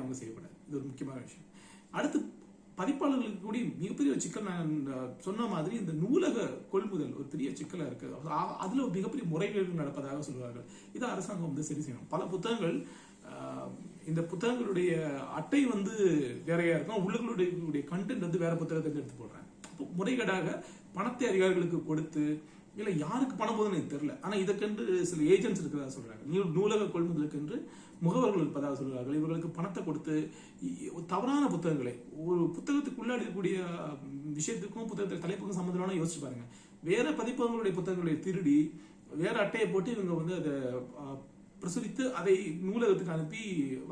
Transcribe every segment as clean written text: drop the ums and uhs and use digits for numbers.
அவங்க செய்யக்கூடாது. இது ஒரு முக்கியமான விஷயம். அடுத்து பதிப்பாளர்களுக்கு கூட மிகப்பெரிய சிக்கல், நான் சொன்ன மாதிரி இந்த நூலக கொள்முதல் ஒரு பெரிய சிக்கலா இருக்கு. அதுல ஒரு மிகப்பெரிய முறைகேடு நடப்பதாக சொல்வார்கள். இதை அரசாங்கம் வந்து சரி செய்யணும். பல புத்தகங்கள், இந்த புத்தகங்களுடைய அட்டை வந்து வேறையா இருக்கும், உள்ளுடைய கண்டென்ட் வந்து வேற புத்தகத்தை எடுத்து போடுறாங்க. முறைகேடாக பணத்தை அதிகாரிகளுக்கு கொடுத்து, இல்ல யாருக்கு பணம் போகுதுன்னு எனக்கு தெரியல, ஆனா இதற்கென்று சில ஏஜென்ட்ஸ் இருக்கிறதா சொல்றாங்க. நூலக கொள்முதலுக்கென்று முகவர்கள் இருப்பதாக சொல்கிறார்கள். இவர்களுக்கு பணத்தை கொடுத்து தவறான புத்தகங்களை, ஒரு புத்தகத்துக்குள்ளாடி இருக்கக்கூடிய விஷயத்துக்கும் புத்தகத்தை தலைப்புக்கும் சம்பந்தமான யோசிச்சு பாருங்க. வேற பதிப்பகங்களுடைய புத்தகங்களை திருடி வேற அட்டையை போட்டு இவங்க வந்து அதை பிரசுரித்து அதை நூலகத்துக்கு அனுப்பி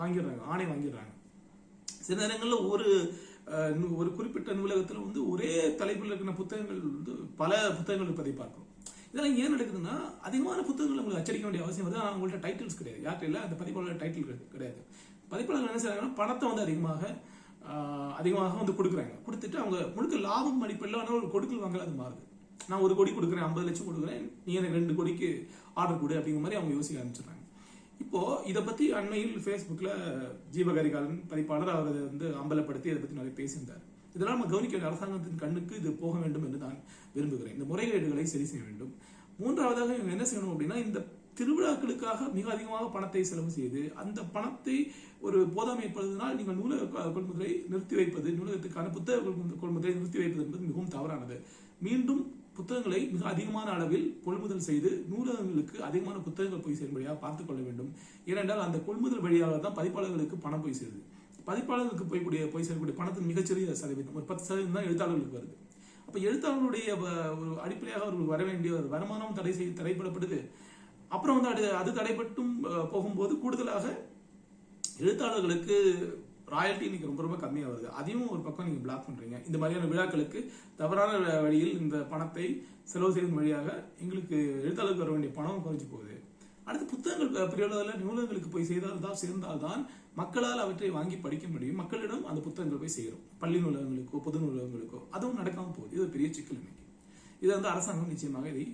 வாங்கிடுறாங்க, ஆணை வாங்கிடுறாங்க. சில நேரங்களில் ஒரு குறிப்பிட்ட நூலகத்தில் வந்து ஒரே தலைப்பில் இருக்கிற புத்தகங்கள் வந்து பல புத்தகங்கள் பதிப்பாக்கும். இதெல்லாம் ஏன் நடக்குதுன்னா, அதிகமான புத்தகங்கள் உங்களுக்கு அச்சடிக்க வேண்டிய அவசியம் வருது. ஆனால் அவங்கள்ட்ட டைட்டில்ஸ் கிடையாது, யார்கிட்ட இல்லை, அந்த பதிப்பாளர் டைட்டில் கிடையாது. பதிப்பாளர்கள் என்ன செய்யறாங்கன்னா, பணத்தை வந்து அதிகமாக வந்து கொடுக்குறாங்க. கொடுத்துட்டு அவங்க முழுக்க லாபம் அடிப்படையில் ஒரு கொடுக்கல் வாங்கல அது மாறுது. நான் 1 கோடி கொடுக்குறேன், 50 லட்சம் கொடுக்குறேன், நீ எனக்கு 2 கோடிக்கு ஆர்டர் கொடு அப்படிங்கிற மாதிரி அவங்க யோசிக்க ஆரம்பிச்சிடுறாங்க. இப்போ இதை பத்தி அண்மையில் ஃபேஸ்புக்ல ஜீவகரிகாலன் பதிப்பாளர் அவர் வந்து அம்பலப்படுத்தி இதை பத்தி நிறைய பேசியிருந்தார். இதெல்லாம் நம்ம கவனிக்க வேண்டிய, அரசாங்கத்தின் கண்ணுக்கு இது போக வேண்டும் என்று நான் விரும்புகிறேன். இந்த முறைகேடுகளை சரி செய்ய வேண்டும். மூன்றாவதாக இவங்க என்ன செய்யணும் அப்படின்னா, இந்த திருவிழாக்களுக்காக மிக அதிகமாக பணத்தை செலவு செய்து அந்த பணத்தை ஒரு போதாமை ஏற்படுவதனால் நீங்கள் நூலக கொள்முதலை நிறுத்தி வைப்பது, நூலகத்துக்கான புத்தக கொள்முதலை நிறுத்தி வைப்பது என்பது மிகவும் தவறானது. மீண்டும் புத்தகங்களை மிக அதிகமான அளவில் கொள்முதல் செய்து நூலகங்களுக்கு அதிகமான புத்தகங்கள் போய் சேரும்படியாக பார்த்துக் கொள்ள வேண்டும். ஏனென்றால் அந்த கொள்முதல் வழியாக தான் பதிப்பாளர்களுக்கு பணம் போய் சேருது. பதிப்பாளர்களுக்கு போய் சேரக்கூடிய பணத்தின் மிகச்சிறிய சதவீதம், ஒரு 10% தான் எழுத்தாளர்களுக்கு வருது. அப்ப எழுத்தாளர்களுடைய ஒரு அடிப்படையாக அவர்களுக்கு வர வேண்டிய ஒரு வருமானம் தடைபடப்படுது. அப்புறம் வந்து அது தடைப்பட்டும் போகும்போது கூடுதலாக எழுத்தாளர்களுக்கு ராயல்டி இன்னைக்கு ரொம்ப ரொம்ப கம்மியாக வருது. அதையும் ஒரு பக்கம் நீங்க பிளாக் பண்றீங்க. இந்த மாதிரியான விழாக்களுக்கு தவறான வழியில் இந்த பணத்தை செலவு செய்வதன் வழியாக எங்களுக்கு எழுத்தாளருக்கு வர வேண்டிய பணம் குறைஞ்சு போகுது. அடுத்து புத்தகங்கள் பெரிய அளவில் நூலகங்களுக்கு போய் சேர்ந்தால்தான் மக்களால் அவற்றை வாங்கி படிக்க முடியும். மக்களிடம் அந்த புத்தகங்கள் போய் சேரும். பள்ளி நூலகங்களுக்கோ பொது நூலகங்களுக்கோ அதுவும் நடக்காம போகுது. இது ஒரு பெரிய சிக்கல் இன்னைக்கு. இதை வந்து அரசாங்கம் நிச்சயமாக இதை